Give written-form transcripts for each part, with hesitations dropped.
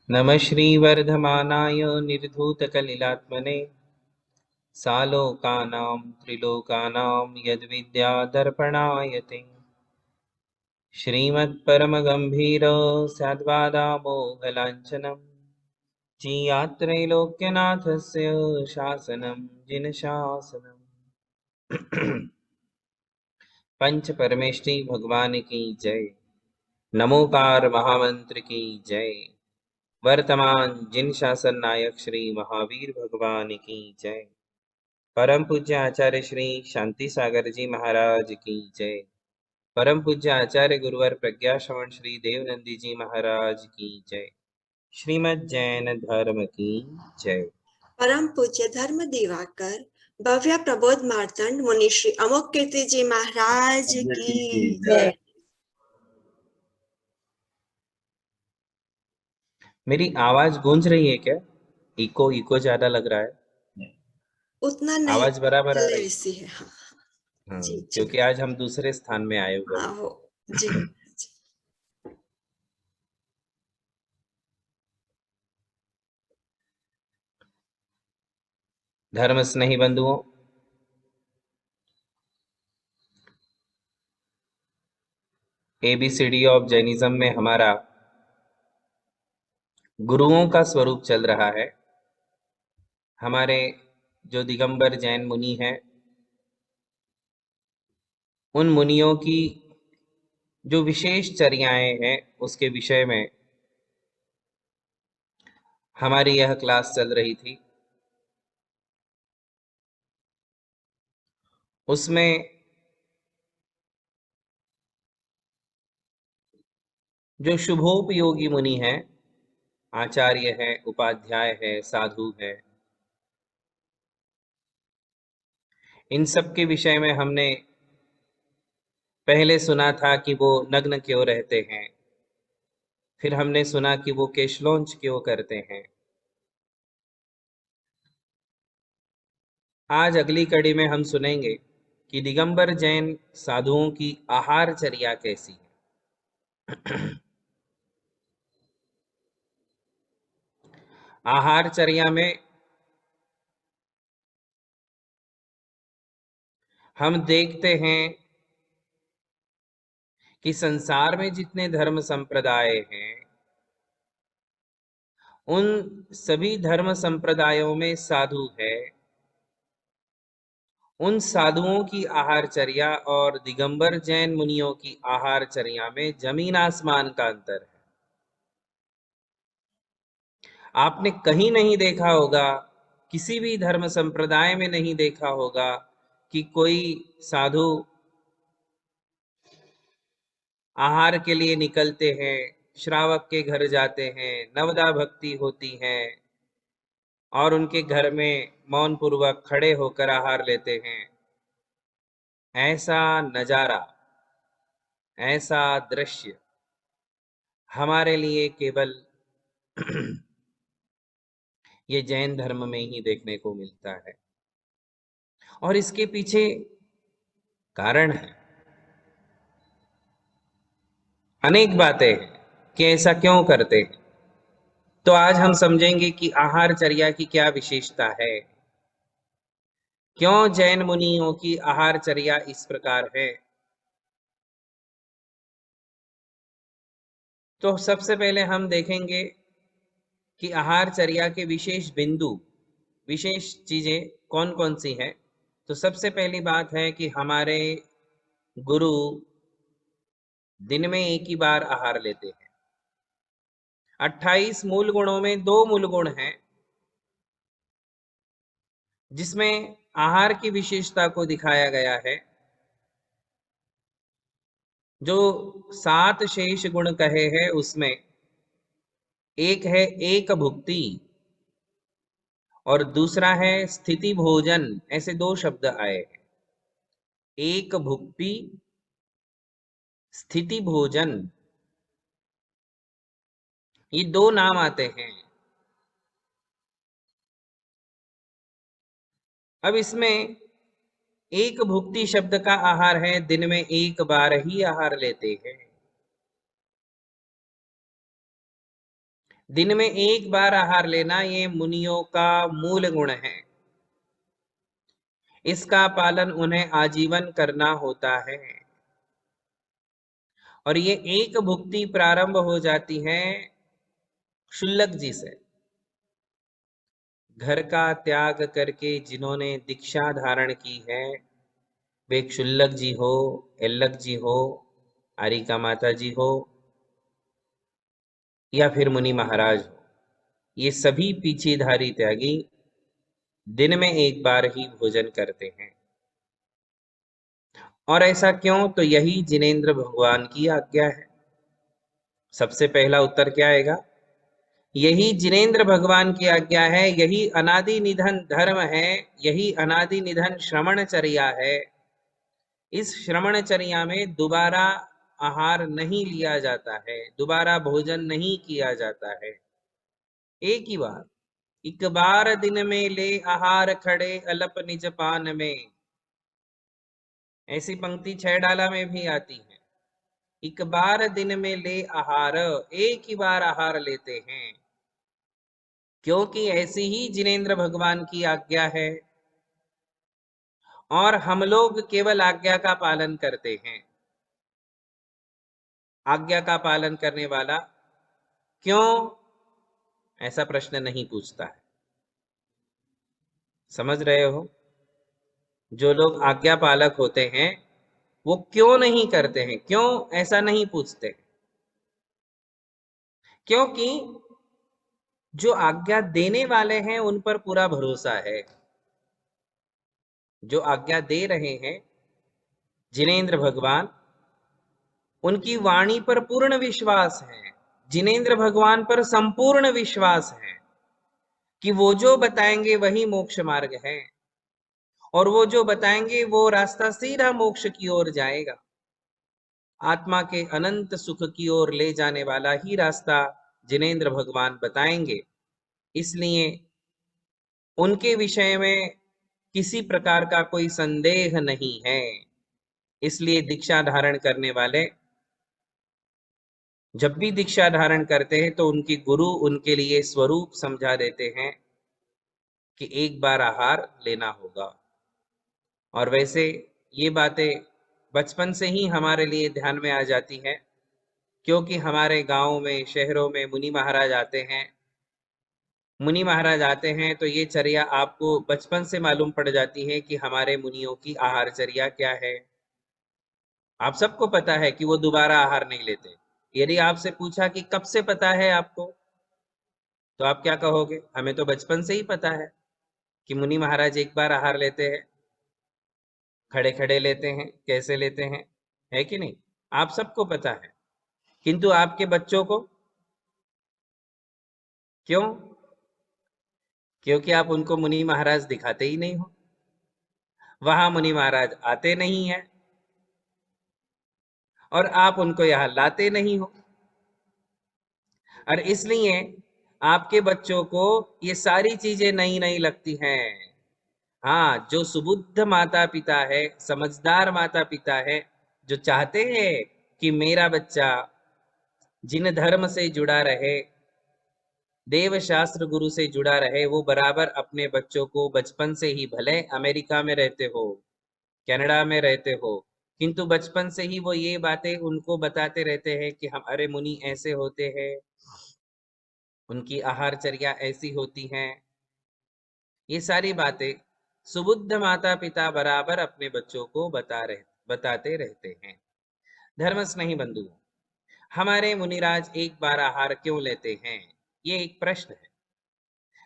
नमः श्रीवर्धमानाय निर्धूतकलिलात्मने सालोकानां त्रिलोकानां यद्विद्यादर्पणाय ते श्रीमत्परमगम्भीर स्याद्वादामोघलाञ्छनं जीयात्रैलोक्यनाथस्य शासनं जिनशासनम् पंच परमेष्टि भगवान की जय। नमोकार महामंत्र की जय। वर्तमान जिन शासन नायक श्री महावीर भगवान की जय। परम पूज्य आचार्य श्री शांति सागर जी महाराज की जय। परम पूज्य आचार्य गुरुवर प्रज्ञा श्रवण श्री देवनंदी जी महाराज की जय। श्रीमद् जैन धर्म की जय। परम पूज्य धर्म दिवाकर भव्य प्रबोध मार्तंड मुनि श्री अमोक कीर्ति जी महाराज की जय। मेरी आवाज गूंज रही है क्या? इको इको ज्यादा लग रहा है? उतना नहीं, आवाज बराबर आ रही है? ऐसी है। हाँ हाँ, जी जी क्योंकि आज हम दूसरे स्थान में आए हुए हाँ हैं। हो जी। धर्म स्नेही बंधुओं, एबीसीडी ऑफ जैनिज्म में हमारा गुरुओं का स्वरूप चल रहा है। हमारे जो दिगंबर जैन मुनि हैं, उन मुनियों की जो विशेष चर्याएं हैं उसके विषय में हमारी यह क्लास चल रही थी। उसमें जो शुभोपयोगी मुनि हैं, आचार्य है, उपाध्याय है, साधु है, इन सब के विषय में हमने पहले सुना था कि वो नग्न क्यों रहते हैं, फिर हमने सुना कि वो केशलौंच क्यों करते हैं। आज अगली कड़ी में हम सुनेंगे कि दिगंबर जैन साधुओं की आहारचर्या कैसी है। आहारचर्या में हम देखते हैं कि संसार में जितने धर्म संप्रदाय हैं, उन सभी धर्म संप्रदायों में साधु है। उन साधुओं की आहारचर्या और दिगंबर जैन मुनियों की आहारचर्या में जमीन आसमान का अंतर है। आपने कहीं नहीं देखा होगा, किसी भी धर्म संप्रदाय में नहीं देखा होगा कि कोई साधु आहार के लिए निकलते हैं, श्रावक के घर जाते हैं, नवदा भक्ति होती है और उनके घर में मौन पूर्वक खड़े होकर आहार लेते हैं। ऐसा नजारा, ऐसा दृश्य हमारे लिए केवल ये जैन धर्म में ही देखने को मिलता है। और इसके पीछे कारण है, अनेक बातें हैं कि ऐसा क्यों करते हैं। तो आज हम समझेंगे कि आहारचर्या की क्या विशेषता है, क्यों जैन मुनियों की आहारचर्या इस प्रकार है। तो सबसे पहले हम देखेंगे कि आहारचर्या के विशेष बिंदु, विशेष चीजें कौन कौन सी हैं। तो सबसे पहली बात है कि हमारे गुरु दिन में एक ही बार आहार लेते हैं। 28 मूल गुणों में 2 मूल गुण हैं जिसमें आहार की विशेषता को दिखाया गया है। जो 7 शेष गुण कहे हैं उसमें एक है एक भुक्ति और दूसरा है स्थिति भोजन। ऐसे 2 शब्द आए, एक भुक्ति, स्थिति भोजन, ये 2 नाम आते हैं। अब इसमें एक भुक्ति शब्द का आहार है, दिन में एक बार ही आहार लेते हैं। दिन में एक बार आहार लेना ये मुनियों का मूल गुण है। इसका पालन उन्हें आजीवन करना होता है और ये एक भुक्ति प्रारंभ हो जाती है क्षुल्लक जी से। घर का त्याग करके जिन्होंने दीक्षा धारण की है, वे क्षुल्लक जी हो, एल्लक जी हो, आरिका माता जी हो या फिर मुनि महाराज हो, ये सभी पीछेधारी त्यागी दिन में एक बार ही भोजन करते हैं। और ऐसा क्यों? तो यही जिनेंद्र भगवान की आज्ञा है। सबसे पहला उत्तर क्या आएगा? यही जिनेंद्र भगवान की आज्ञा है, यही अनादि निधन धर्म है, यही अनादि निधन श्रमणचर्या है। इस श्रमणचर्या में दोबारा आहार नहीं लिया जाता है, दोबारा भोजन नहीं किया जाता है। एक ही बार, एक बार दिन में ले आहार खड़े अलप निज पान में, ऐसी पंक्ति 6 डाला में भी आती है। एक बार दिन में ले आहार, एक ही बार आहार लेते हैं, क्योंकि ऐसी ही जिनेंद्र भगवान की आज्ञा है और हम लोग केवल आज्ञा का पालन करते हैं। आज्ञा का पालन करने वाला क्यों, ऐसा प्रश्न नहीं पूछता है। समझ रहे हो? जो लोग आज्ञा पालक होते हैं वो क्यों नहीं करते हैं, क्यों ऐसा नहीं पूछते? क्योंकि जो आज्ञा देने वाले हैं उन पर पूरा भरोसा है। जो आज्ञा दे रहे हैं जिनेंद्र भगवान, उनकी वाणी पर पूर्ण विश्वास है, जिनेंद्र भगवान पर संपूर्ण विश्वास है कि वो जो बताएंगे वही मोक्ष मार्ग है और वो जो बताएंगे वो रास्ता सीधा मोक्ष की ओर जाएगा। आत्मा के अनंत सुख की ओर ले जाने वाला ही रास्ता जिनेंद्र भगवान बताएंगे। इसलिए उनके विषय में किसी प्रकार का कोई संदेह नहीं है। इसलिए दीक्षा धारण करने वाले जब भी दीक्षा धारण करते हैं तो उनके गुरु उनके लिए स्वरूप समझा देते हैं कि एक बार आहार लेना होगा। और वैसे ये बातें बचपन से ही हमारे लिए ध्यान में आ जाती है, क्योंकि हमारे गांव में शहरों में मुनि महाराज आते हैं। मुनि महाराज आते हैं तो ये चर्या आपको बचपन से मालूम पड़ जाती है कि हमारे मुनियों की आहार चर्या क्या है। आप सबको पता है कि वो दोबारा आहार नहीं लेते। यदि आपसे पूछा कि कब से पता है आपको, तो आप क्या कहोगे? हमें तो बचपन से ही पता है कि मुनि महाराज एक बार आहार लेते हैं, खड़े खड़े लेते हैं, कैसे लेते हैं, है कि नहीं? आप सबको पता है, किंतु आपके बच्चों को क्यों? क्योंकि आप उनको मुनि महाराज दिखाते ही नहीं हो, वहां मुनि महाराज आते नहीं है और आप उनको यहाँ लाते नहीं हो। और इसलिए आपके बच्चों को ये सारी चीजें नई नई लगती हैं। हाँ, जो सुबुद्ध माता पिता है, समझदार माता पिता है, जो चाहते हैं कि मेरा बच्चा जिन धर्म से जुड़ा रहे, देव शास्त्र गुरु से जुड़ा रहे, वो बराबर अपने बच्चों को बचपन से ही, भले अमेरिका में रहते हो, कनाडा में रहते हो, किंतु बचपन से ही वो ये बातें उनको बताते रहते हैं कि हमारे मुनि ऐसे होते हैं, उनकी आहारचर्या ऐसी होती हैं। ये सारी बातें सुबुद्ध माता पिता बराबर अपने बच्चों को बताते रहते हैं। धर्म स्नेही बंधुओं, हमारे मुनिराज एक बार आहार क्यों लेते हैं? ये एक प्रश्न है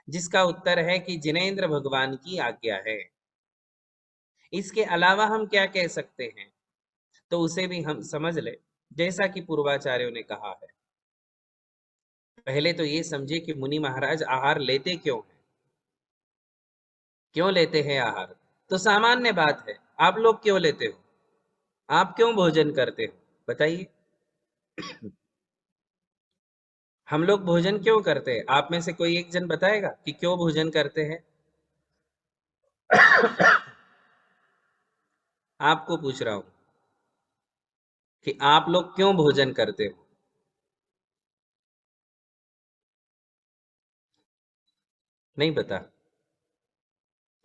जिसका उत्तर है कि जिनेंद्र भगवान की आज्ञा है। इसके अलावा हम क्या कह सकते हैं, तो उसे भी हम समझ ले। जैसा कि पूर्वाचार्यों ने कहा है, पहले तो ये समझे कि मुनि महाराज आहार लेते क्यों हैं, क्यों लेते हैं आहार? तो सामान्य बात है, आप लोग क्यों लेते हो? आप क्यों भोजन करते हो? बताइए। हम लोग भोजन क्यों करते हैं? आप में से कोई एक जन बताएगा कि क्यों भोजन करते हैं? आपको पूछ रहा हूं कि आप लोग क्यों भोजन करते हो? नहीं पता,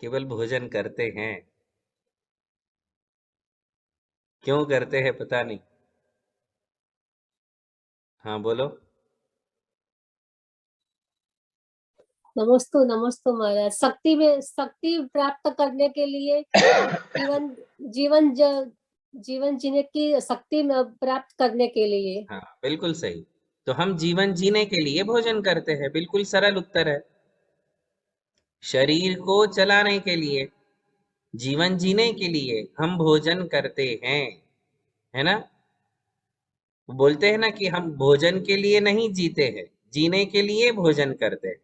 केवल भोजन करते हैं। क्यों करते हैं पता नहीं। हाँ बोलो। नमोस्तु नमोस्तु महाराज। शक्ति में शक्ति प्राप्त करने के लिए जीवन जीवन जीवन जीने की शक्ति प्राप्त करने के लिए। हाँ बिल्कुल सही। तो हम जीवन जीने के लिए भोजन करते हैं, बिल्कुल सरल उत्तर है। शरीर को चलाने के लिए, जीवन जीने के लिए हम भोजन करते हैं, है ना। बोलते हैं ना कि हम भोजन के लिए नहीं जीते हैं, जीने के लिए भोजन करते हैं,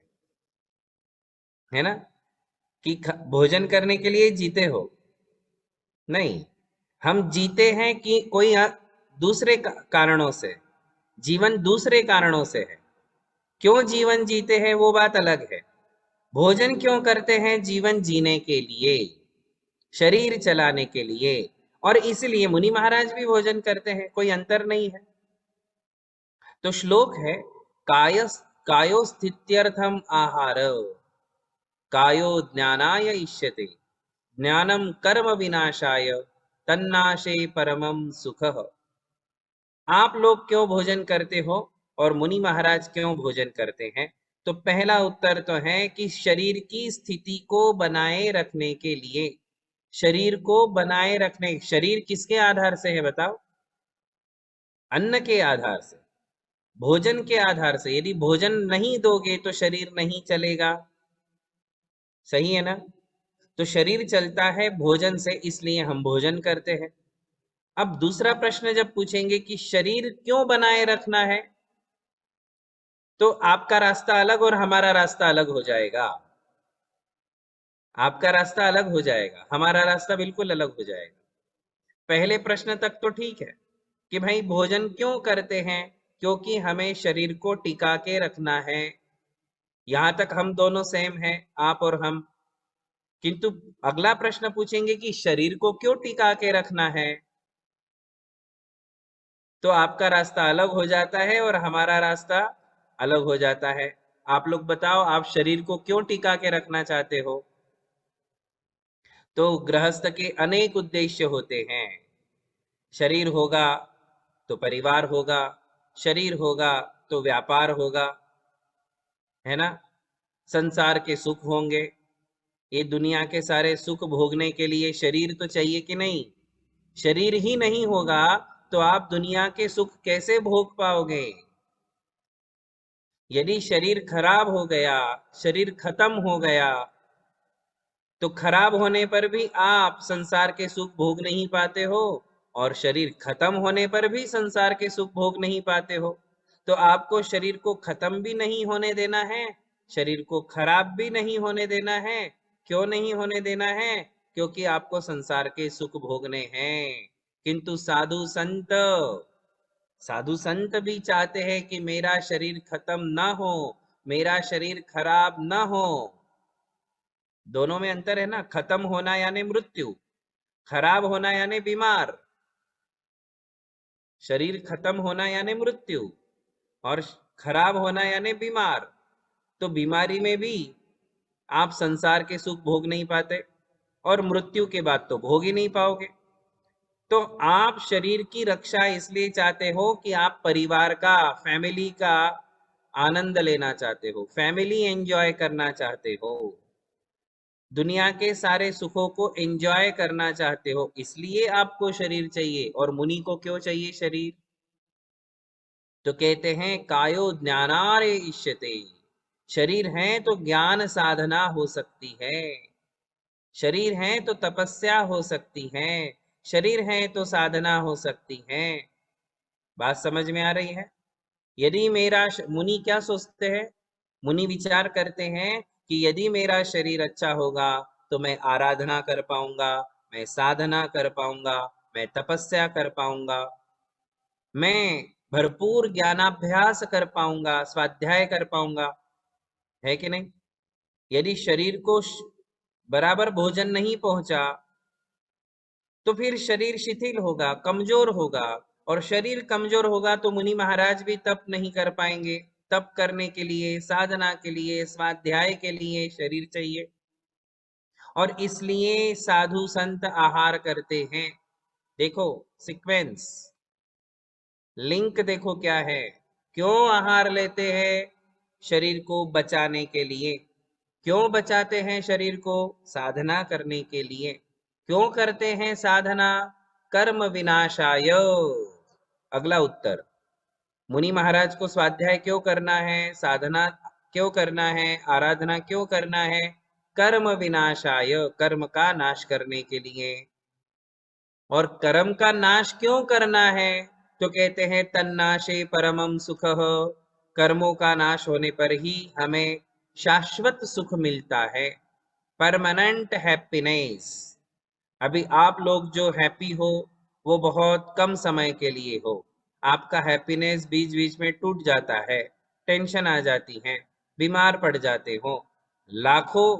है ना। कि भोजन करने के लिए जीते हो, नहीं। हम जीते हैं कि कोई दूसरे कारणों से, जीवन दूसरे कारणों से है। क्यों जीवन जीते हैं वो बात अलग है। भोजन क्यों करते हैं? जीवन जीने के लिए, शरीर चलाने के लिए। और इसलिए मुनि महाराज भी भोजन करते हैं, कोई अंतर नहीं है। तो श्लोक है, कायो स्थित्यर्थम आहार, कायो ज्ञानाय इष्यते, ज्ञानम कर्म विनाशाय, तन्नाशे परमम सुखः। आप लोग क्यों भोजन करते हो और मुनि महाराज क्यों भोजन करते हैं? तो पहला उत्तर तो है कि शरीर की स्थिति को बनाए रखने के लिए। शरीर को बनाए रखने, शरीर किसके आधार से है बताओ? अन्न के आधार से, भोजन के आधार से। यदि भोजन नहीं दोगे तो शरीर नहीं चलेगा, सही है ना। तो शरीर चलता है भोजन से, इसलिए हम भोजन करते हैं। अब दूसरा प्रश्न जब पूछेंगे कि शरीर क्यों बनाए रखना है, तो आपका रास्ता अलग और हमारा रास्ता अलग हो जाएगा। आपका रास्ता अलग हो जाएगा, हमारा रास्ता बिल्कुल अलग हो जाएगा। पहले प्रश्न तक तो ठीक है कि भाई भोजन क्यों करते हैं, क्योंकि हमें शरीर को टिका के रखना है। यहां तक हम दोनों सेम हैं, आप और हम। किंतु अगला प्रश्न पूछेंगे कि शरीर को क्यों टिका के रखना है, तो आपका रास्ता अलग हो जाता है और हमारा रास्ता अलग हो जाता है। आप लोग बताओ, आप शरीर को क्यों टिका के रखना चाहते हो? तो गृहस्थ के अनेक उद्देश्य होते हैं। शरीर होगा तो परिवार होगा, शरीर होगा तो व्यापार होगा, है ना। संसार के सुख होंगे। ये दुनिया के सारे सुख भोगने के लिए शरीर तो चाहिए कि नहीं? शरीर ही नहीं होगा तो आप दुनिया के सुख कैसे भोग पाओगे? यदि शरीर खराब हो गया, शरीर खत्म हो गया, तो खराब होने पर भी आप संसार के सुख भोग नहीं पाते हो, और शरीर खत्म होने पर भी संसार के सुख भोग नहीं पाते हो। तो आपको शरीर को खत्म भी नहीं होने देना है, शरीर को खराब भी नहीं होने देना है। क्यों नहीं होने देना है? क्योंकि आपको संसार के सुख भोगने हैं। किंतु साधु संत भी चाहते हैं कि मेरा शरीर खत्म ना हो, मेरा शरीर खराब ना हो। दोनों में अंतर है ना। खत्म होना यानी मृत्यु, खराब होना यानी बीमार। शरीर खत्म होना यानी मृत्यु, और खराब होना यानी बीमार। तो बीमारी में भी आप संसार के सुख भोग नहीं पाते, और मृत्यु के बाद तो भोग ही नहीं पाओगे। तो आप शरीर की रक्षा इसलिए चाहते हो कि आप परिवार का, फैमिली का आनंद लेना चाहते हो, फैमिली एंजॉय करना चाहते हो, दुनिया के सारे सुखों को एंजॉय करना चाहते हो, इसलिए आपको शरीर चाहिए। और मुनि को क्यों चाहिए शरीर? तो कहते हैं, कायो ज्ञानारे इष्यते। शरीर है तो ज्ञान साधना हो सकती है, शरीर है तो तपस्या हो सकती है, शरीर है तो साधना हो सकती है। बात समझ में आ रही है? यदि मेरा मुनि क्या सोचते हैं? मुनि विचार करते हैं कि यदि मेरा शरीर अच्छा होगा तो मैं आराधना कर पाऊंगा, मैं साधना कर पाऊंगा, मैं तपस्या कर पाऊंगा, मैं भरपूर ज्ञानाभ्यास कर पाऊंगा, स्वाध्याय कर पाऊंगा, है कि नहीं। यदि शरीर को बराबर भोजन नहीं पहुंचा तो फिर शरीर शिथिल होगा, कमजोर होगा, और शरीर कमजोर होगा तो मुनि महाराज भी तप नहीं कर पाएंगे, तप करने के लिए, साधना के लिए, स्वाध्याय के लिए शरीर चाहिए। और इसलिए साधु संत आहार करते हैं। देखो सीक्वेंस, लिंक देखो क्या है। क्यों आहार लेते हैं? शरीर को बचाने के लिए। क्यों बचाते हैं शरीर को? साधना करने के लिए। क्यों करते हैं साधना? कर्म विनाशाय। अगला उत्तर, मुनि महाराज को स्वाध्याय क्यों करना है, साधना क्यों करना है, आराधना क्यों करना है? कर्म विनाशाय, कर्म का नाश करने के लिए। और कर्म का नाश क्यों करना है? तो कहते हैं तन्नाशे परमम सुखः, कर्मों का नाश होने पर ही हमें शाश्वत सुख मिलता है, परमानेंट हैप्पीनेस। अभी आप लोग जो हैप्पी हो वो बहुत कम समय के लिए हो। आपका हैप्पीनेस बीच बीच में टूट जाता है, टेंशन आ जाती है, बीमार पड़ जाते हो, लाखों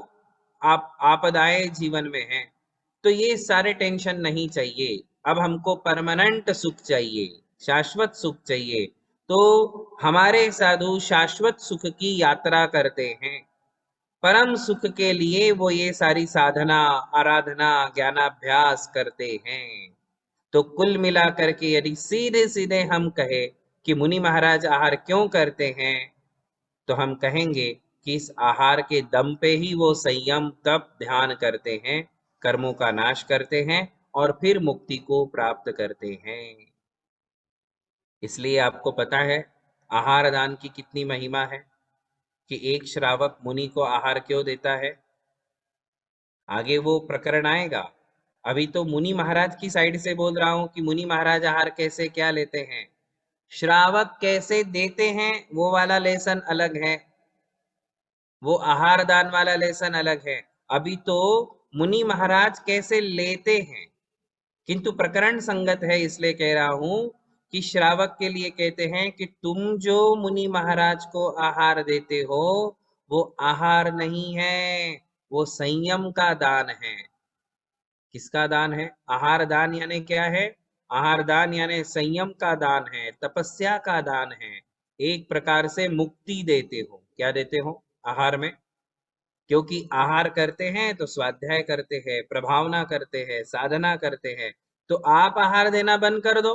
आप आपदाएं जीवन में हैं। तो ये सारे टेंशन नहीं चाहिए। अब हमको परमानेंट सुख चाहिए, शाश्वत सुख चाहिए। तो हमारे साधु शाश्वत सुख की यात्रा करते हैं। परम सुख के लिए वो ये सारी साधना, आराधना, ज्ञानाभ्यास करते हैं। तो कुल मिलाकर के यदि सीधे सीधे हम कहे कि मुनि महाराज आहार क्यों करते हैं, तो हम कहेंगे कि इस आहार के दम पे ही वो संयम तप ध्यान करते हैं, कर्मों का नाश करते हैं और फिर मुक्ति को प्राप्त करते हैं। इसलिए आपको पता है आहार दान की कितनी महिमा है कि एक श्रावक मुनि को आहार क्यों देता है। आगे वो प्रकरण आएगा। अभी तो मुनि महाराज की साइड से बोल रहा हूं कि मुनि महाराज आहार कैसे क्या लेते हैं, श्रावक कैसे देते हैं वो वाला लेसन अलग है, वो आहार दान वाला लेसन अलग है। अभी तो मुनि महाराज कैसे लेते हैं, किंतु प्रकरण संगत है, इसलिए कह रहा हूं कि श्रावक के लिए कहते हैं कि तुम जो मुनि महाराज को आहार देते हो वो आहार नहीं है, वो संयम का दान है। किसका दान है? आहार दान यानी क्या है? आहार दान यानी संयम का दान है, तपस्या का दान है। एक प्रकार से मुक्ति देते हो। क्या देते हो? आहार में। क्योंकि आहार करते हैं तो स्वाध्याय करते हैं, प्रभावना करते हैं, साधना करते हैं। तो आप आहार देना बंद कर दो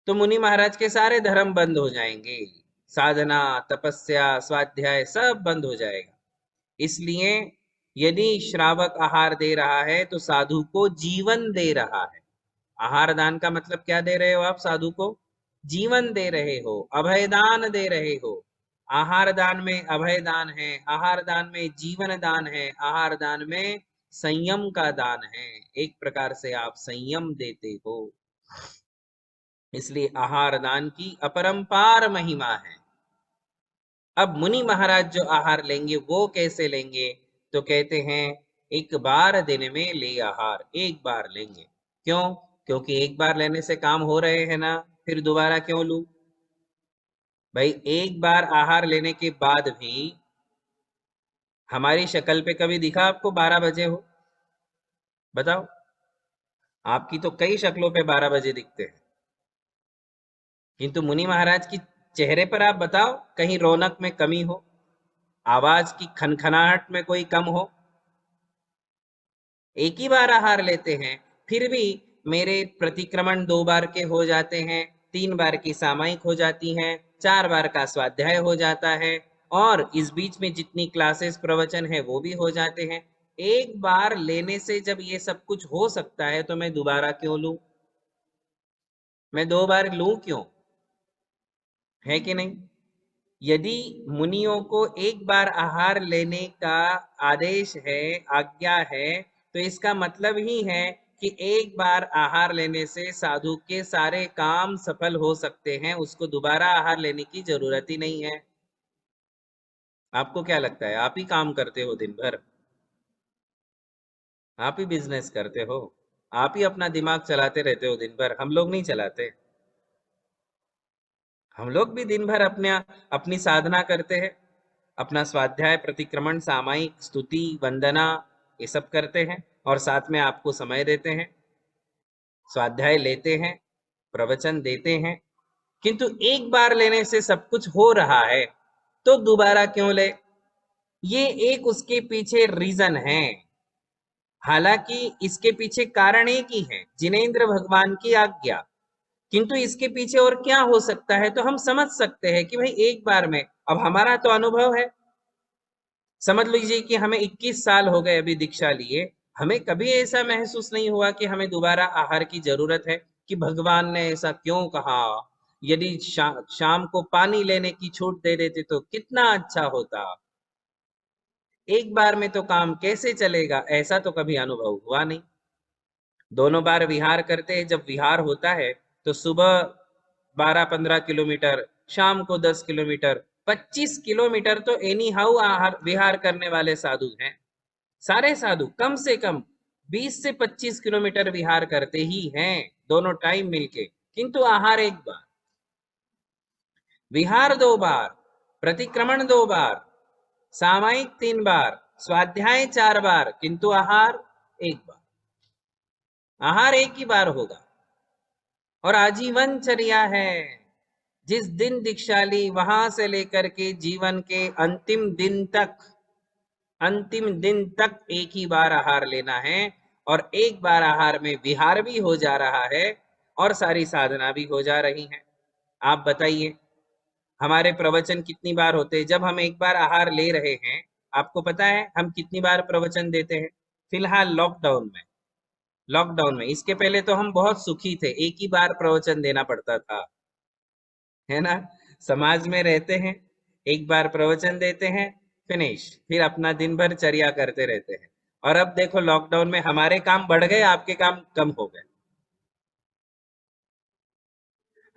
तो मुनि महाराज के सारे धर्म बंद हो जाएंगे, साधना, तपस्या, स्वाध्याय सब बंद हो जाएगा। इसलिए यदि श्रावक आहार दे रहा है तो साधु को जीवन दे रहा है। आहार दान का मतलब क्या दे रहे हो आप? साधु को जीवन दे रहे हो, अभयदान दे रहे हो। आहार दान में अभय दान है, आहार दान में जीवन दान है, आहार दान में संयम का दान है। एक प्रकार से आप संयम देते हो। इसलिए आहार दान की अपरंपार महिमा है। अब मुनि महाराज जो आहार लेंगे वो कैसे लेंगे? तो कहते हैं एक बार दिन में ले आहार, एक बार लेंगे। क्यों? क्योंकि एक बार लेने से काम हो रहे हैं ना, फिर दोबारा क्यों लूं? भाई एक बार आहार लेने के बाद भी हमारी शक्ल पे कभी दिखा आपको 12 बजे हो? बताओ। आपकी तो कई शक्लों पे 12 बजे दिखते हैं, किंतु मुनि महाराज की चेहरे पर आप बताओ कहीं रौनक में कमी हो, आवाज की खनखनाहट में कोई कम हो? एक ही बार आहार लेते हैं, फिर भी मेरे प्रतिक्रमण 2 बार के हो जाते हैं, 3 बार की सामायिक हो जाती हैं, 4 बार का स्वाध्याय हो जाता है, और इस बीच में जितनी क्लासेस प्रवचन है वो भी हो जाते हैं। एक बार लेने से जब ये सब कुछ हो सकता है तो मैं दोबारा क्यों लूं? मैं 2 बार लूं क्यों? है कि नहीं? यदि मुनियों को एक बार आहार लेने का आदेश है, आज्ञा है, तो इसका मतलब ही है कि एक बार आहार लेने से साधु के सारे काम सफल हो सकते हैं, उसको दोबारा आहार लेने की जरूरत ही नहीं है। आपको क्या लगता है? आप ही काम करते हो दिन भर, आप ही बिजनेस करते हो, आप ही अपना दिमाग चलाते रहते हो दिन भर, हम लोग नहीं चलाते। हम लोग भी दिन भर अपनी साधना करते हैं, अपना स्वाध्याय, प्रतिक्रमण, सामायिक, स्तुति, वंदना, ये सब करते हैं, और साथ में आपको समय देते हैं, स्वाध्याय लेते हैं, प्रवचन देते हैं, किंतु एक बार लेने से सब कुछ हो रहा है तो दोबारा क्यों ले? ये एक उसके पीछे रीजन है। हालांकि इसके पीछे कारण एक ही है, जिनेंद्र भगवान की आज्ञा। किंतु इसके पीछे और क्या हो सकता है तो हम समझ सकते हैं कि भाई एक बार में, अब हमारा तो अनुभव है, समझ लीजिए कि हमें 21 साल हो गए अभी दीक्षा लिए, हमें कभी ऐसा महसूस नहीं हुआ कि हमें दोबारा आहार की जरूरत है, कि भगवान ने ऐसा क्यों कहा, यदि शाम को पानी लेने की छूट दे देते तो कितना अच्छा होता, एक बार में तो काम कैसे चलेगा, ऐसा तो कभी अनुभव हुआ नहीं। दोनों बार विहार करते हैं, जब विहार होता है तो सुबह 12-15 किलोमीटर, शाम को 10 किलोमीटर, 25 किलोमीटर तो एनी हाउ आहार विहार करने वाले साधु हैं। सारे साधु कम से कम 20 से 25 किलोमीटर विहार करते ही हैं, दोनों टाइम मिलके। किंतु आहार एक बार, विहार 2 बार, प्रतिक्रमण 2 बार, सामायिक 3 बार, स्वाध्याय 4 बार, किंतु आहार 1 बार। आहार एक ही बार होगा और आजीवन चर्या है। जिस दिन दीक्षा ली वहां से लेकर के जीवन के अंतिम दिन तक एक ही बार आहार लेना है, और एक बार आहार में विहार भी हो जा रहा है और सारी साधना भी हो जा रही है। आप बताइए हमारे प्रवचन कितनी बार होते हैं? जब हम एक बार आहार ले रहे हैं, आपको पता है हम कितनी बार प्रवचन देते हैं? फिलहाल लॉकडाउन में, इसके पहले तो हम बहुत सुखी थे, एक ही बार प्रवचन देना पड़ता था, है ना। समाज में रहते हैं, एक बार प्रवचन देते हैं, फिनिश, फिर अपना दिन भर चर्या करते रहते हैं। और अब देखो लॉकडाउन में हमारे काम बढ़ गए, आपके काम कम हो गए।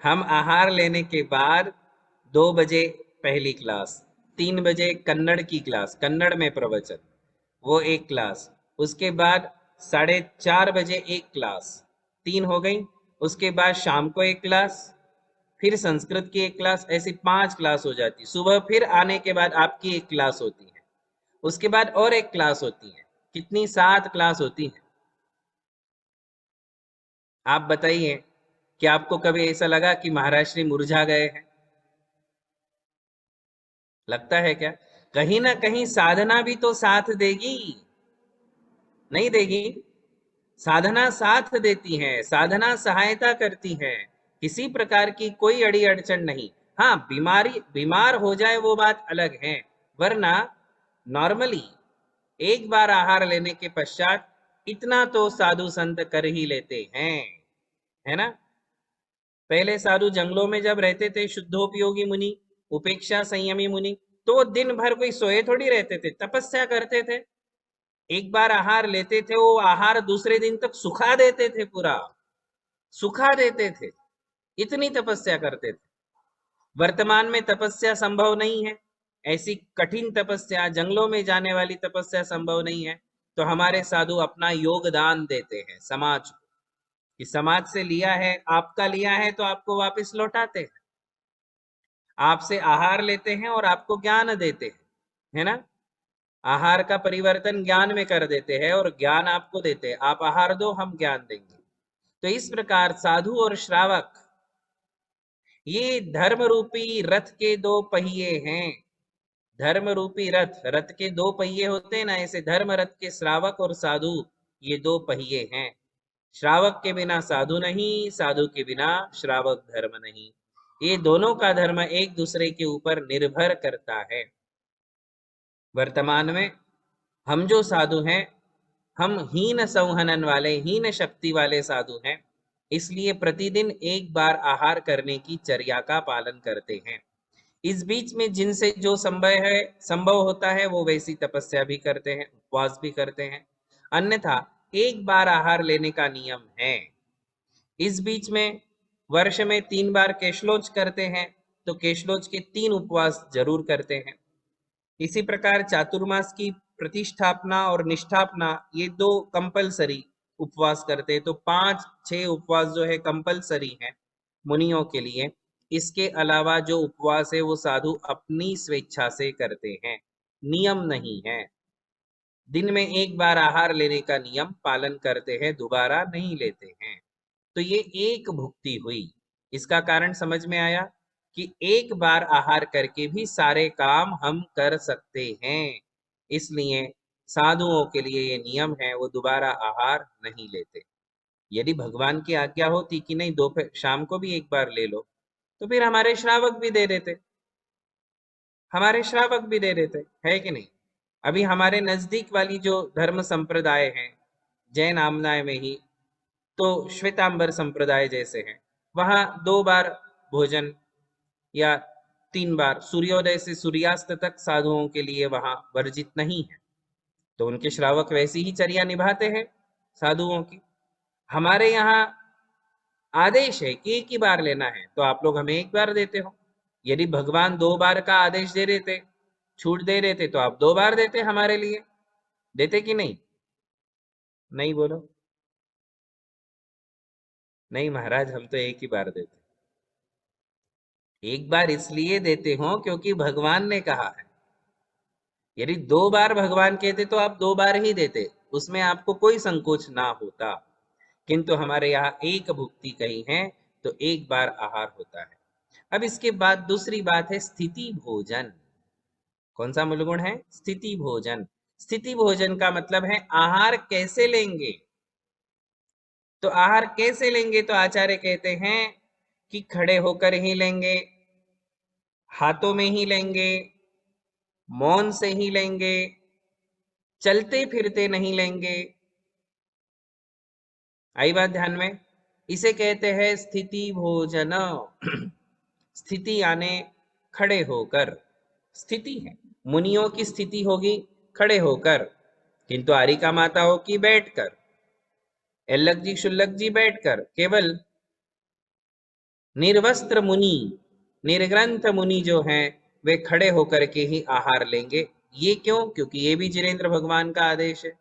हम आहार लेने के बाद 2 बजे पहली क्लास, 3 बजे कन्नड़ की क्लास, कन्नड़ में प्रवचन, वो एक क्लास, उसके बाद 4:30 बजे एक क्लास, 3 हो गई, उसके बाद शाम को एक क्लास, फिर संस्कृत की एक क्लास, ऐसी 5 क्लास हो जाती। सुबह फिर आने के बाद आपकी एक क्लास होती है, उसके बाद और एक क्लास होती है, कितनी 7 क्लास होती है। आप बताइए कि आपको कभी ऐसा लगा कि महाराज श्री मुरझा गए हैं? लगता है क्या? कहीं ना कहीं साधना भी तो साथ देगी, नहीं देगी? साधना साथ देती है, साधना सहायता करती है, किसी प्रकार की कोई अड़ी अड़चन नहीं। हाँ, बीमार हो जाए वो बात अलग है, वरना नॉर्मली एक बार आहार लेने के पश्चात इतना तो साधु संत कर ही लेते हैं, है ना। पहले साधु जंगलों में जब रहते थे, शुद्धोपयोगी मुनि, उपेक्षा संयमी मुनि, तो वो दिन भर कोई सोए थोड़ी रहते थे, तपस्या करते थे। एक बार आहार लेते थे, वो आहार दूसरे दिन तक सुखा देते थे, पूरा सुखा देते थे, इतनी तपस्या करते थे। वर्तमान में तपस्या संभव नहीं है, ऐसी कठिन तपस्या, जंगलों में जाने वाली तपस्या संभव नहीं है, तो हमारे साधु अपना योगदान देते हैं समाज को, कि समाज से लिया है, आपका लिया है तो आपको वापस लौटाते हैं, आपसे आहार लेते हैं और आपको ज्ञान देते हैं, है ना। आहार का परिवर्तन ज्ञान में कर देते हैं और ज्ञान आपको देते हैं, आप आहार दो हम ज्ञान देंगे। तो इस प्रकार साधु और श्रावक ये धर्म रूपी रथ के 2 पहिए हैं। धर्म रूपी रथ के 2 पहिए होते हैं ना, ऐसे धर्म रथ के श्रावक और साधु ये 2 पहिए हैं। श्रावक के बिना साधु नहीं, साधु के बिना श्रावक धर्म नहीं। ये दोनों का धर्म एक दूसरे के ऊपर निर्भर करता है। वर्तमान में हम जो साधु हैं, हम हीन संहनन वाले, हीन शक्ति वाले साधु हैं, इसलिए प्रतिदिन एक बार आहार करने की चर्या का पालन करते हैं। इस बीच में जिनसे जो संभव होता है वो वैसी तपस्या भी करते हैं, उपवास भी करते हैं, अन्यथा एक बार आहार लेने का नियम है। इस बीच में वर्ष में 3 बार केशलोच करते हैं, तो केशलोच के 3 उपवास जरूर करते हैं। इसी प्रकार चातुर्मास की प्रतिष्ठापना और निष्ठापना, ये 2 कंपलसरी उपवास करते हैं, तो 5-6 उपवास जो है कंपलसरी है मुनियों के लिए। इसके अलावा जो उपवास है वो साधु अपनी स्वेच्छा से करते हैं, नियम नहीं है। दिन में एक बार आहार लेने का नियम पालन करते हैं, दोबारा नहीं लेते हैं। तो ये एक भुक्ति हुई, इसका कारण समझ में आया कि एक बार आहार करके भी सारे काम हम कर सकते हैं, इसलिए साधुओं के लिए ये नियम है, वो दोबारा आहार नहीं लेते। यदि भगवान की आज्ञा होती कि नहीं दोपहर शाम को भी एक बार ले लो, तो फिर हमारे श्रावक भी दे देते, हमारे श्रावक भी दे देते, है कि नहीं। अभी हमारे नजदीक वाली जो धर्म संप्रदाय है, जैन आमनाय में ही तो श्वेतांबर संप्रदाय जैसे हैं, वहां 2 बार भोजन या 3 बार, सूर्योदय से सूर्यास्त तक साधुओं के लिए वहां वर्जित नहीं है, तो उनके श्रावक वैसी ही चर्या निभाते हैं साधुओं की। हमारे यहाँ आदेश है कि एक ही बार लेना है, तो आप लोग हमें एक बार देते हो। यदि भगवान 2 बार का आदेश दे देते, छूट दे देते, तो आप 2 बार देते हमारे लिए, देते कि नहीं? नहीं बोलो। नहीं महाराज, हम तो एक ही बार देते। एक बार इसलिए देते हो क्योंकि भगवान ने कहा है। यदि 2 बार भगवान कहते तो आप 2 बार ही देते, उसमें आपको कोई संकोच ना होता, किंतु हमारे यहाँ एक भुक्ति कही है, तो एक बार आहार होता है। अब इसके बाद दूसरी बात है स्थिति भोजन। कौन सा मूल गुण है? स्थिति भोजन। स्थिति भोजन का मतलब है आहार कैसे लेंगे। तो आहार कैसे लेंगे, तो आचार्य कहते हैं कि खड़े होकर ही लेंगे, हाथों में ही लेंगे, मौन से ही लेंगे, चलते फिरते नहीं लेंगे। आई बात ध्यान में? इसे कहते हैं स्थिति भोजन। स्थिति यानी खड़े होकर, स्थिति है। मुनियों की स्थिति होगी खड़े होकर, किंतु आरिका माताओं की बैठकर, एल्लक जी शुल्लक जी बैठकर। केवल निर्वस्त्र मुनि, निर्ग्रंथ मुनि जो हैं, वे खड़े होकर के ही आहार लेंगे। ये क्यों? क्योंकि ये भी जिनेन्द्र भगवान का आदेश है।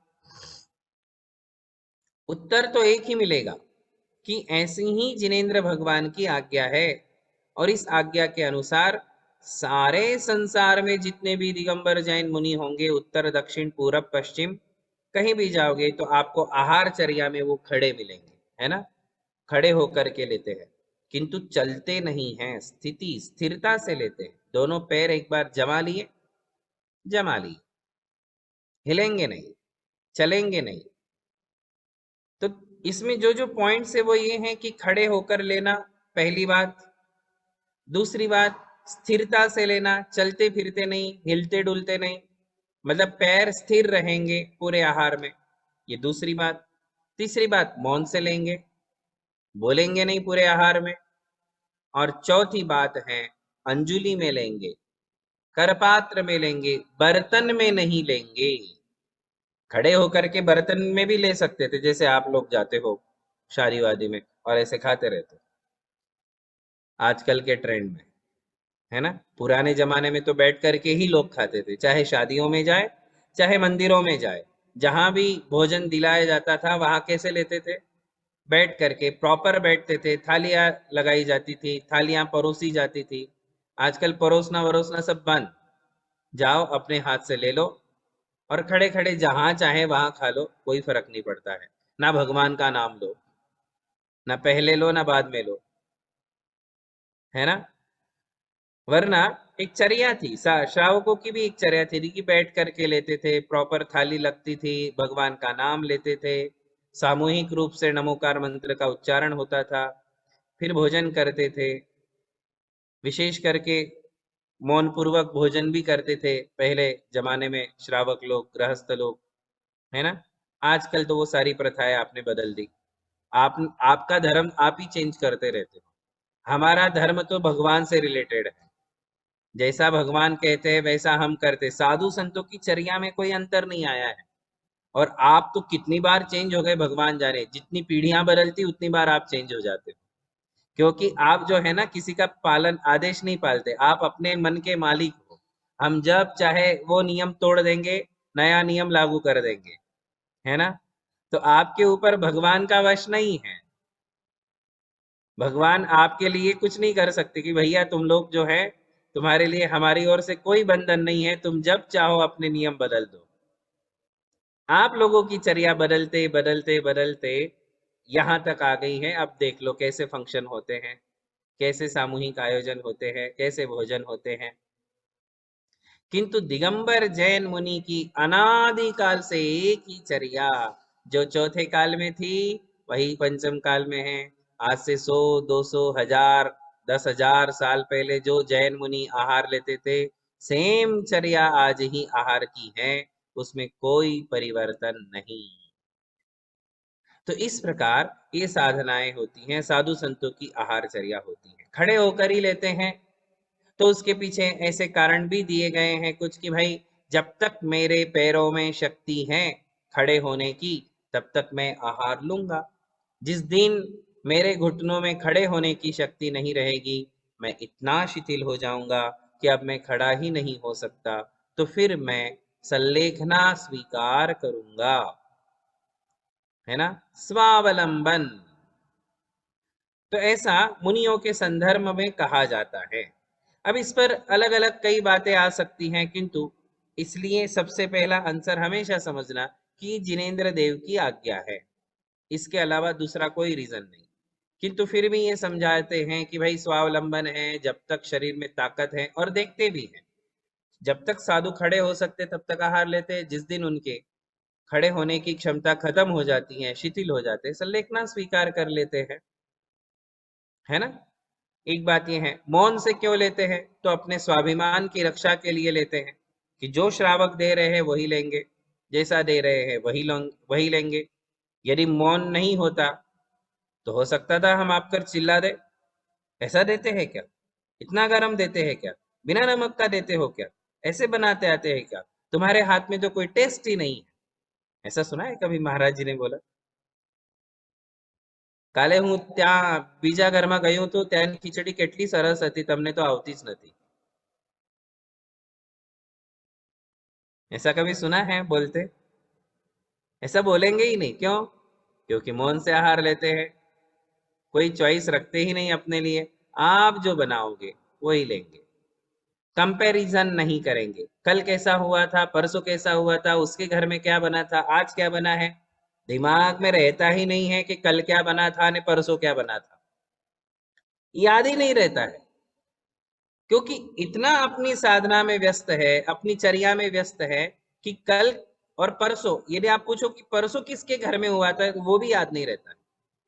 उत्तर तो एक ही मिलेगा कि ऐसी ही जिनेन्द्र भगवान की आज्ञा है, और इस आज्ञा के अनुसार सारे संसार में जितने भी दिगंबर जैन मुनि होंगे, उत्तर दक्षिण पूरब पश्चिम कहीं भी जाओगे तो आपको आहार चर्या में वो खड़े मिलेंगे, है ना। खड़े होकर के लेते हैं, किंतु चलते नहीं हैं, स्थिति स्थिरता से लेते हैं। दोनों पैर एक बार जमा लिए, जमा लिए, हिलेंगे नहीं, चलेंगे नहीं। तो इसमें जो जो पॉइंट्स है वो ये हैं कि खड़े होकर लेना पहली बात, दूसरी बात स्थिरता से लेना, चलते फिरते नहीं, हिलते डुलते नहीं, मतलब पैर स्थिर रहेंगे पूरे आहार में, ये दूसरी बात। तीसरी बात मौन से लेंगे, बोलेंगे नहीं पूरे आहार में। और चौथी बात है अंजुलि में लेंगे, करपात्र में लेंगे, बर्तन में नहीं लेंगे। खड़े होकर के बर्तन में भी ले सकते थे, जैसे आप लोग जाते हो शादी वादी में और ऐसे खाते रहते हो आजकल के ट्रेंड में, है ना। पुराने जमाने में तो बैठ करके ही लोग खाते थे, चाहे शादियों में जाए चाहे मंदिरों में जाए, जहां भी भोजन दिलाया जाता था वहां कैसे लेते थे? बैठ करके प्रॉपर बैठते थे, थालियां लगाई जाती थी, थालियां परोसी जाती थी। आजकल परोसना वरोसना सब बंद, जाओ अपने हाथ से ले लो और खड़े खड़े जहां चाहे वहां खा लो, कोई फर्क नहीं पड़ता है। ना भगवान का नाम लो, ना पहले लो ना बाद में लो, है ना। वरना एक चर्या थी, श्रावकों की भी एक चर्या थी कि बैठ करके लेते थे, प्रॉपर थाली लगती थी, भगवान का नाम लेते थे, सामूहिक रूप से नमोकार मंत्र का उच्चारण होता था, फिर भोजन करते थे। विशेष करके मौन पूर्वक भोजन भी करते थे पहले जमाने में श्रावक लोग, गृहस्थ लोग, है ना। आजकल तो वो सारी प्रथाएं आपने बदल दी। आपका धर्म आप ही चेंज करते रहते हो। हमारा धर्म तो भगवान से रिलेटेड है, जैसा भगवान कहते हैं वैसा हम करते। साधु संतों की चर्या में कोई अंतर नहीं आया है। और आप तो कितनी बार चेंज हो गए भगवान जाने, जितनी पीढ़ियां बदलती उतनी बार आप चेंज हो जाते हो, क्योंकि आप जो है ना किसी का पालन आदेश नहीं पालते, आप अपने मन के मालिक हो। हम जब चाहे वो नियम तोड़ देंगे, नया नियम लागू कर देंगे, है ना। तो आपके ऊपर भगवान का वश नहीं है। भगवान आपके लिए कुछ नहीं कर सकते कि भैया तुम लोग जो है, तुम्हारे लिए हमारी ओर से कोई बंधन नहीं है, तुम जब चाहो अपने नियम बदल दो। आप लोगों की चर्या बदलते बदलते बदलते यहां तक आ गई है। अब देख लो कैसे फंक्शन होते हैं। कैसे सामूहिक आयोजन होते हैं, कैसे भोजन होते हैं। किंतु दिगंबर जैन मुनि की अनादि काल से एक ही चर्या, जो चौथे काल में थी वही पंचम काल में है। आज से 100, 200, 1000, 10,000 साल पहले जो जैन मुनि आहार लेते थे, सेम चर्या आज ही आहार की है, उसमें कोई परिवर्तन नहीं। तो इस प्रकार ये साधनाएं होती हैं, साधु संतों की आहारचर्या होती है। खड़े होकर ही लेते हैं, तो उसके पीछे ऐसे कारण भी दिए गए हैं कुछ कि भाई जब तक मेरे पैरों में शक्ति है खड़े होने की, तब तक मैं आहार लूंगा। जिस दिन मेरे घुटनों में खड़े होने की शक्ति नहीं रहेगी, मैं इतना शिथिल हो जाऊंगा कि अब मैं खड़ा ही नहीं हो सकता, तो फिर मैं संलेखना स्वीकार करूंगा, है ना, स्वावलंबन। तो ऐसा मुनियों के संदर्भ में कहा जाता है। अब इस पर अलग अलग कई बातें आ सकती हैं, किंतु इसलिए सबसे पहला आंसर हमेशा समझना कि जिनेंद्र देव की आज्ञा है, इसके अलावा दूसरा कोई रीजन नहीं। किंतु फिर भी ये समझाते हैं कि भाई स्वावलंबन है, जब तक शरीर में ताकत है, और देखते भी हैं जब तक साधु खड़े हो सकते तब तक आहार लेते हैं, जिस दिन उनके खड़े होने की क्षमता खत्म हो जाती है, शिथिल हो जाते हैं, संलेखना स्वीकार कर लेते हैं, है ना। एक बात यह है, मौन से क्यों लेते हैं, तो अपने स्वाभिमान की रक्षा के लिए लेते हैं कि जो श्रावक दे रहे हैं वही लेंगे, जैसा दे रहे हैं वही लेंगे। यदि मौन नहीं होता तो हो सकता था हम आप कर चिल्ला दे, ऐसा देते हैं क्या, इतना गरम देते हैं क्या, बिना नमक का देते हो क्या, ऐसे बनाते आते हैं क्या, तुम्हारे हाथ में तो कोई टेस्ट ही नहीं है। ऐसा सुना है कभी महाराज जी ने बोला? કાલે હું ત્યાં બીજા ઘરમાં ગયો તો ત્યાંની ખીચડી કેટલી સરસ હતી, તમને તો આવતી જ નથી। ऐसा कभी सुना है बोलते? ऐसा बोलेंगे ही नहीं, क्यों? क्योंकि मौन से आहार लेते हैं, कोई चॉइस रखते ही नहीं अपने लिए, आप जो बनाओगे वही लेंगे, कंपैरिजन नहीं करेंगे। कल कैसा हुआ था, परसों कैसा हुआ था, उसके घर में क्या बना था, आज क्या बना है, दिमाग में रहता ही नहीं है कि कल क्या बना था ने परसों क्या बना था, याद ही नहीं रहता है, क्योंकि इतना अपनी साधना में व्यस्त है, अपनी चर्या में व्यस्त है कि कल और परसों, यदि आप पूछो कि परसों किसके घर में हुआ था, वो भी याद नहीं रहता,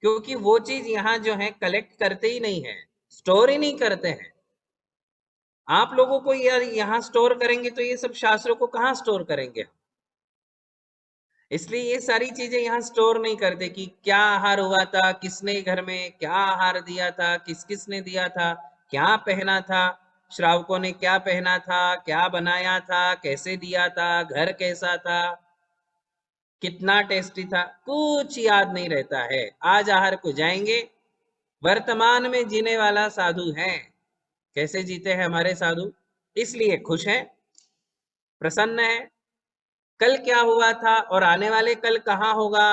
क्योंकि वो चीज यहाँ जो है कलेक्ट करते ही नहीं है, स्टोर ही नहीं करते हैं। आप लोगों को यार यहाँ स्टोर करेंगे तो ये सब शास्त्रों को कहाँ स्टोर करेंगे हम? इसलिए ये सारी चीजें यहाँ स्टोर नहीं करते कि क्या आहार हुआ था, किसने घर में क्या आहार दिया था, किस किसने दिया था, क्या पहना था, श्रावकों ने क्या पहना था, क्या बनाया था, कैसे दिया था, घर कैसा था, कितना टेस्टी था, कुछ याद नहीं रहता है। आज आहार को जाएंगे, वर्तमान में जीने वाला साधु है। कैसे जीते हैं हमारे साधु? इसलिए खुश हैं, प्रसन्न है, कल क्या हुआ था और आने वाले कल कहाँ होगा,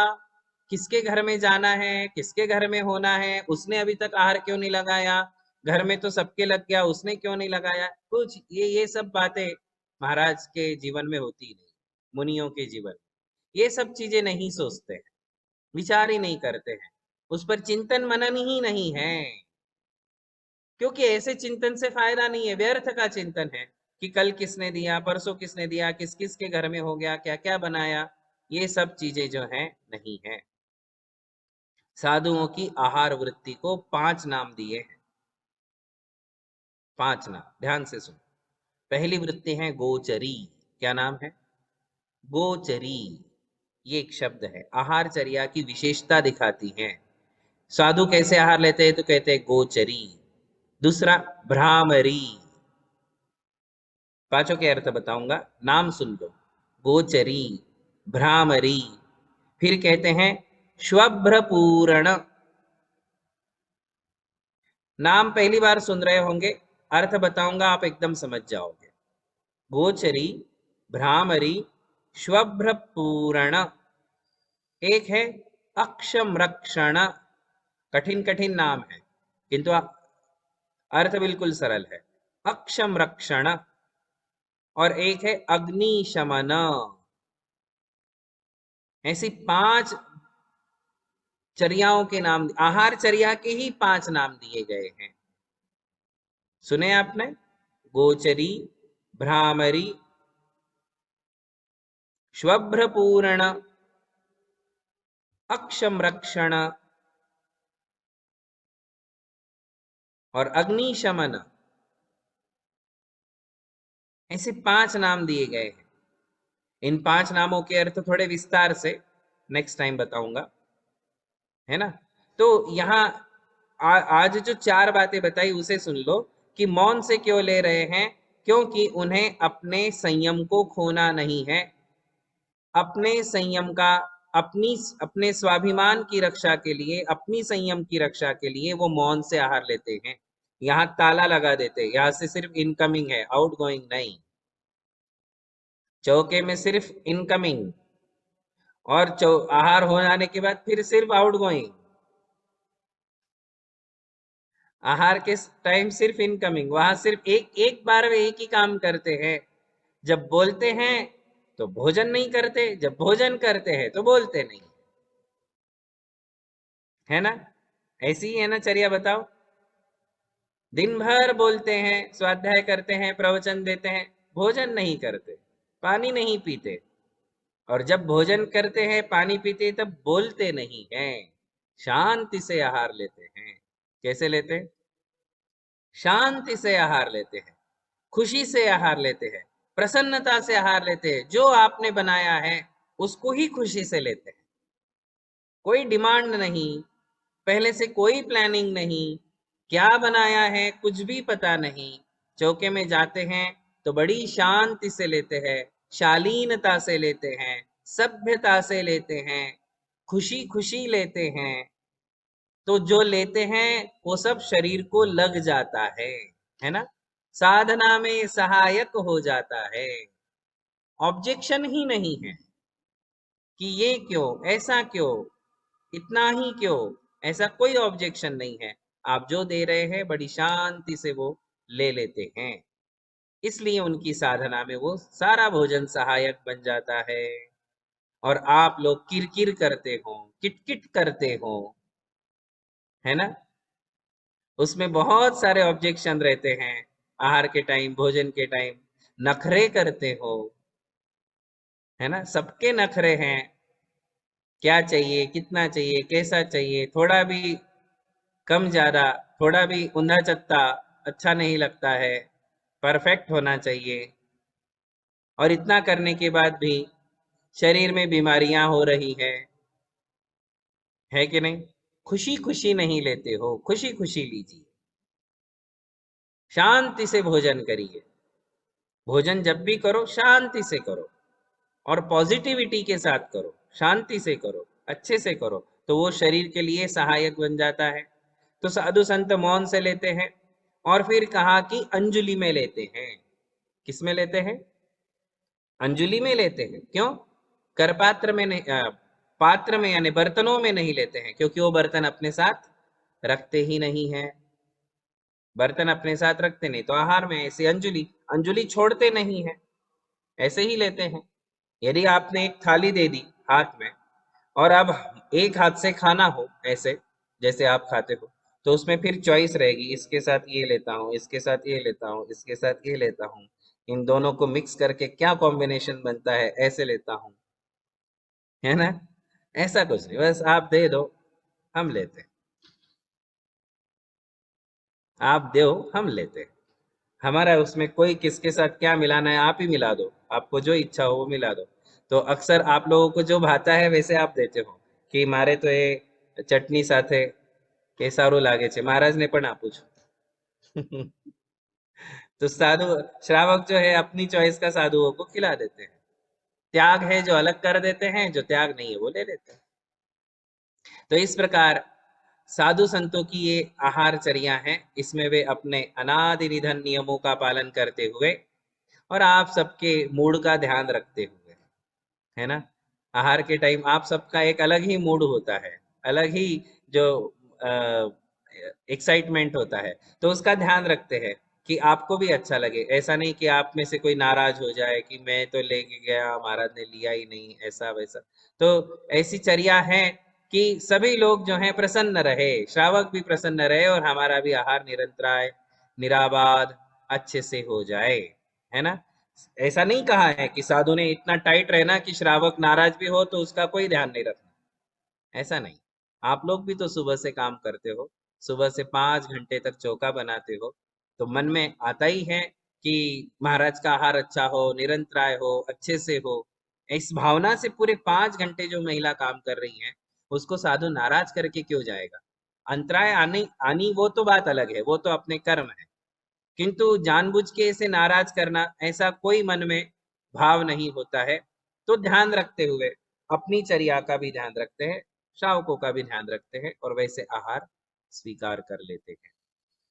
किसके घर में जाना है, किसके घर में होना है, उसने अभी तक आहार क्यों नहीं लगाया, घर में तो सबके लग गया, उसने क्यों नहीं लगाया, कुछ ये सब बातें महाराज के जीवन में होती नहीं, मुनियों के जीवन ये सब चीजें नहीं सोचते हैं, विचार ही नहीं करते हैं, उस पर चिंतन मनन ही नहीं है, क्योंकि ऐसे चिंतन से फायदा नहीं है, व्यर्थ का चिंतन है कि कल किसने दिया, परसों किसने दिया, किस किस के घर में हो गया, क्या क्या बनाया, ये सब चीजें जो हैं नहीं है। साधुओं की आहार वृत्ति को 5 नाम दिए हैं, 5 नाम, ध्यान से सुनो। पहली वृत्ति है गोचरी। क्या नाम है? गोचरी। ये एक शब्द है, आहारचर्या की विशेषता दिखाती है। साधु कैसे आहार लेते हैं तो कहते हैं गोचरी। दूसरा भ्रामरी, पांचों के अर्थ बताऊंगा, नाम सुन लो। गोचरी, भ्रामरी, फिर कहते हैं श्वभ्रपूर्ण, नाम पहली बार सुन रहे होंगे, अर्थ बताऊंगा आप एकदम समझ जाओगे। गोचरी, भ्रामरी, श्वभ्रपूर्ण। एक है अक्षमरक्षण, कठिन कठिन नाम है किंतु अर्थ बिल्कुल सरल है, अक्षमरक्षण। और एक है अग्निशमन। ऐसी 5 चर्याओं के नाम, आहार चर्या के ही 5 नाम दिए गए हैं। सुने आपने? गोचरी, भ्रामरी, श्वभ्रपूर्ण, अक्षमरक्षण और अग्निशमन, ऐसे 5 नाम दिए गए हैं। इन 5 नामों के अर्थ थोड़े विस्तार से नेक्स्ट टाइम बताऊंगा, है ना। तो यहाँ आज जो 4 बातें बताई उसे सुन लो कि मौन से क्यों ले रहे हैं, क्योंकि उन्हें अपने संयम को खोना नहीं है। अपने संयम का, अपने स्वाभिमान की रक्षा के लिए, अपनी संयम की रक्षा के लिए वो मौन से आहार लेते हैं। यहाँ ताला लगा देते हैं, यहाँ से सिर्फ इनकमिंग है, आउटगोइंग नहीं। चौके में सिर्फ इनकमिंग और आहार हो जाने के बाद फिर सिर्फ आउटगोइंग। आहार के टाइम सिर्फ इनकमिंग, वहां सिर्फ एक बार वे एक ही काम करते हैं। जब बोलते हैं तो भोजन नहीं करते, जब भोजन करते हैं तो बोलते नहीं, है ना। ऐसी ही है ना चर्या, बताओ। दिन भर बोलते हैं, स्वाध्याय करते हैं, प्रवचन देते हैं, भोजन नहीं करते, पानी नहीं पीते, और जब भोजन करते हैं, पानी पीते, तब बोलते नहीं हैं, शांति से आहार लेते हैं। कैसे लेते हैं? शांति से आहार लेते हैं, खुशी से आहार लेते हैं, प्रसन्नता से आहार लेते हैं। जो आपने बनाया है उसको ही खुशी से लेते हैं। कोई डिमांड नहीं, पहले से कोई प्लानिंग नहीं, क्या बनाया है कुछ भी पता नहीं। चौके में जाते हैं तो बड़ी शांति से लेते हैं, शालीनता से लेते हैं, सभ्यता से लेते हैं, खुशी खुशी लेते हैं। तो जो लेते हैं वो सब शरीर को लग जाता है ना, साधना में सहायक हो जाता है। ऑब्जेक्शन ही नहीं है कि ये क्यों, ऐसा क्यों, इतना ही क्यों, ऐसा कोई ऑब्जेक्शन नहीं है। आप जो दे रहे हैं बड़ी शांति से वो ले लेते हैं, इसलिए उनकी साधना में वो सारा भोजन सहायक बन जाता है। और आप लोग किरकिर करते हो, किटकिट करते हो, है ना, उसमें बहुत सारे ऑब्जेक्शन रहते हैं। आहार के टाइम, भोजन के टाइम नखरे करते हो, है ना, सबके नखरे हैं। क्या चाहिए, कितना चाहिए, कैसा चाहिए, थोड़ा भी कम ज्यादा, थोड़ा भी ऊंधा चत्ता अच्छा नहीं लगता है, परफेक्ट होना चाहिए। और इतना करने के बाद भी शरीर में बीमारियां हो रही है कि नहीं। खुशी खुशी नहीं लेते हो, खुशी खुशी लीजिए, शांति से भोजन करिए। भोजन जब भी करो शांति से करो और पॉजिटिविटी के साथ करो, शांति से करो, अच्छे से करो, तो वो शरीर के लिए सहायक बन जाता है। तो साधु संत मौन से लेते हैं। और फिर कहा कि अंजुलि में लेते हैं। किस में लेते हैं? अंजुलि में लेते हैं। क्यों? करपात्र में नहीं, पात्र में यानी बर्तनों में नहीं लेते हैं, क्योंकि वो बर्तन अपने साथ रखते ही नहीं है। बर्तन अपने साथ रखते नहीं, तो आहार में ऐसे अंजुलि, अंजुलि छोड़ते नहीं है, ऐसे ही लेते हैं। यदि आपने एक थाली दे दी हाथ में और अब एक हाथ से खाना हो, ऐसे जैसे आप खाते हो, तो उसमें फिर चॉइस रहेगी, इसके साथ ये लेता हूँ, इसके साथ ये लेता हूँ, इसके साथ ये लेता हूँ, इन दोनों को मिक्स करके क्या कॉम्बिनेशन बनता है, ऐसे लेता हूँ, है ना। ऐसा कुछ नहीं, बस आप दे दो हम लेते हैं, आप दो हम लेते हैं। हमारा उसमें कोई किसके साथ क्या मिलाना है आप ही मिला दो, आपको जो इच्छा हो वो मिला दो। तो अक्सर आप लोगों को जो भाता है वैसे आप देते हो कि मारे तो ये चटनी साथे કે સારું લાગે છે, महाराज ने પણ આપું છું। तो साधु श्रावक जो है अपनी चॉइस का साधुओं को खिला देते हैं। त्याग है जो अलग कर देते हैं, जो त्याग नहीं है वो ले लेते हैं। तो इस प्रकार साधु संतों की ये आहारचर्या है, इसमें वे अपने अनादि निधन नियमों का पालन करते हुए और आप सबके मूड का ध्यान रखते हुए, है ना। आहार के टाइम आप सबका एक अलग ही मूड होता है, अलग ही जो एक्साइटमेंट होता है, तो उसका ध्यान रखते हैं कि आपको भी अच्छा लगे। ऐसा नहीं कि आप में से कोई नाराज हो जाए कि मैं तो लेके गया, महाराज ने लिया ही नहीं, ऐसा वैसा। तो ऐसी चर्या है कि सभी लोग जो हैं प्रसन्न रहे, श्रावक भी प्रसन्न रहे और हमारा भी आहार निरंतर आए, निराबाद अच्छे से हो जाए, है ना। ऐसा नहीं कहा है कि साधु ने इतना टाइट रहना कि श्रावक नाराज भी हो तो उसका कोई ध्यान नहीं रखना, ऐसा नहीं। आप लोग भी तो सुबह से काम करते हो, सुबह से 5 घंटे तक चौका बनाते हो, तो मन में आता ही है कि महाराज का आहार अच्छा हो, निरंतराय हो, अच्छे से हो। इस भावना से पूरे 5 घंटे जो महिला काम कर रही है, उसको साधु नाराज करके क्यों जाएगा। अंतराय आनी आनी वो तो बात अलग है, वो तो अपने कर्म है, किंतु जानबूझ के इसे नाराज करना, ऐसा कोई मन में भाव नहीं होता है। तो ध्यान रखते हुए अपनी चर्या का भी ध्यान रखते हैं, श्रावकों का भी ध्यान रखते हैं और वैसे आहार स्वीकार कर लेते हैं।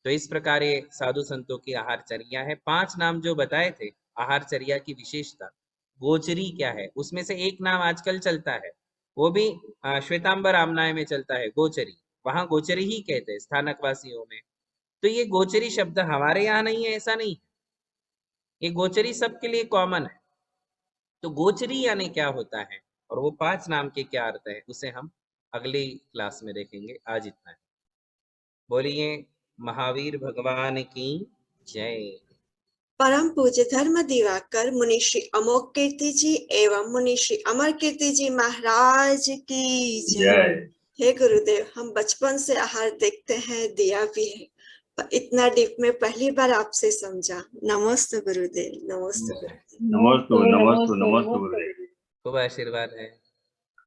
तो इस प्रकार ये साधु संतों की आहार चर्या है। 5 नाम जो बताए थे आहार चर्या की विशेषता, गोचरी क्या है, उसमें से एक नाम आजकल चलता है, वो भी श्वेतांबर आमनाय में चलता है, गोचरी। वहां गोचरी ही कहते हैं स्थानक वासियों में। तो ये गोचरी शब्द हमारे यहाँ नहीं है, ऐसा नहीं है, ये गोचरी सबके लिए कॉमन है। तो गोचरी यानी क्या होता है और वो 5 नाम के क्या अर्थ है, उसे हम अगली क्लास में देखेंगे। आज इतना है। बोलिए महावीर भगवान की जय। परम पूज्य धर्म दिवाकर मुनि श्री अमोक कीर्ति जी एवं मुनि श्री अमर कीर्ति जी महाराज की जय। हे गुरुदेव, हम बचपन से आहार देखते हैं, दिया भी है, पर इतना डीप में पहली बार आपसे समझा। नमस्ते गुरुदेव, नमस्ते गुरुदेव। नमस्ते नमस्ते नमस्ते गुरुदेव। खूब आशीर्वाद है।